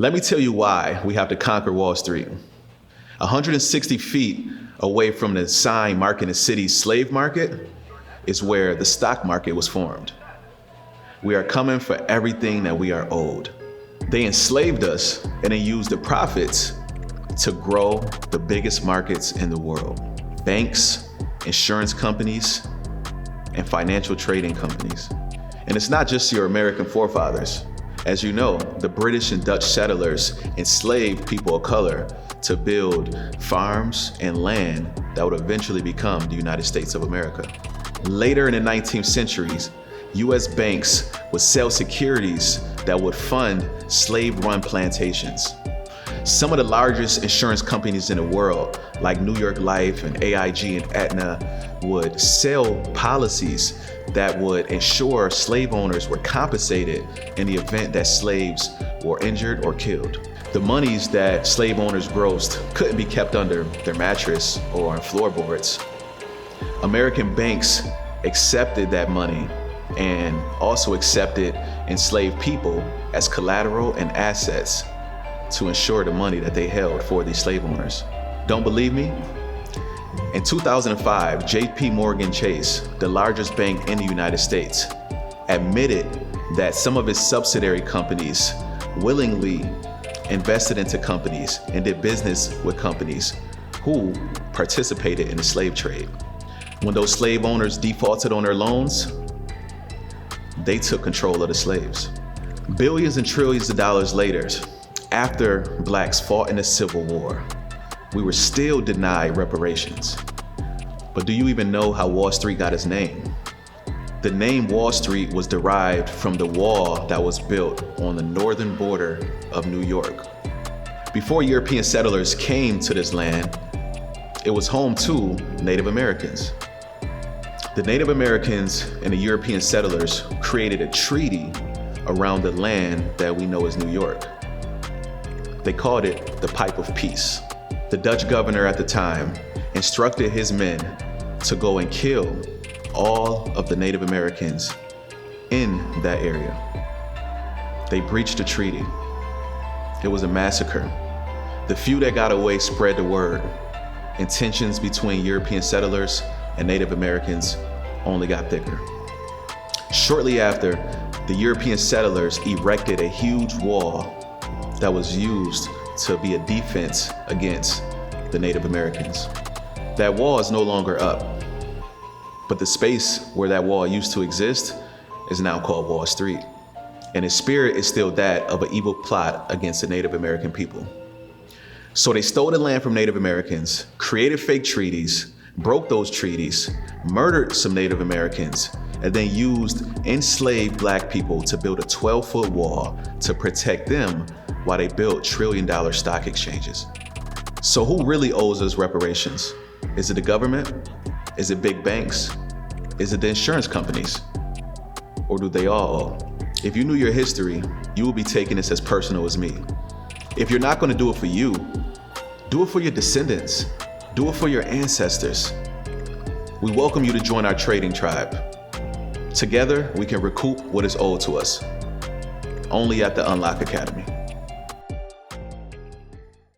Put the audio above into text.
Let me tell you why we have to conquer Wall Street. 160 feet away from the sign marking the city's slave market is where the stock market was formed. We are coming for everything that we are owed. They enslaved us and then used the profits to grow the biggest markets in the world. Banks, insurance companies, and financial trading companies. And it's not just your American forefathers. As you know, the British and Dutch settlers enslaved people of color to build farms and land that would eventually become the United States of America. Later in the 19th centuries, US banks would sell securities that would fund slave-run plantations. Some of the largest insurance companies in the world, like New York Life and AIG and Aetna, would sell policies that would ensure slave owners were compensated in the event that slaves were injured or killed. The monies that slave owners grossed couldn't be kept under their mattress or on floorboards. American banks accepted that money and also accepted enslaved people as collateral and assets to ensure the money that they held for these slave owners. Don't believe me? In 2005, JP Morgan Chase, the largest bank in the United States, admitted that some of its subsidiary companies willingly invested into companies and did business with companies who participated in the slave trade. When those slave owners defaulted on their loans, they took control of the slaves. Billions and trillions of dollars later, after blacks fought in the Civil War, we were still denied reparations. But do you even know how Wall Street got its name? The name Wall Street was derived from the wall that was built on the northern border of New York. Before European settlers came to this land, it was home to Native Americans. The Native Americans and the European settlers created a treaty around the land that we know as New York. They called it the Pipe of Peace. The Dutch governor at the time instructed his men to go and kill all of the Native Americans in that area. They breached the treaty. It was a massacre. The few that got away spread the word, and tensions between European settlers and Native Americans only got thicker. Shortly after, the European settlers erected a huge wall that was used to be a defense against the Native Americans. That wall is no longer up, but the space where that wall used to exist is now called Wall Street. And its spirit is still that of an evil plot against the Native American people. So they stole the land from Native Americans, created fake treaties, broke those treaties, murdered some Native Americans, and then used enslaved black people to build a 12-foot wall to protect them while they built trillion-dollar stock exchanges. So who really owes us reparations? Is it the government? Is it big banks? Is it the insurance companies? Or do they all? If you knew your history, you would be taking this as personal as me. If you're not gonna do it for you, do it for your descendants. Do it for your ancestors. We welcome you to join our trading tribe. Together, we can recoup what is owed to us. Only at the Unlock Academy.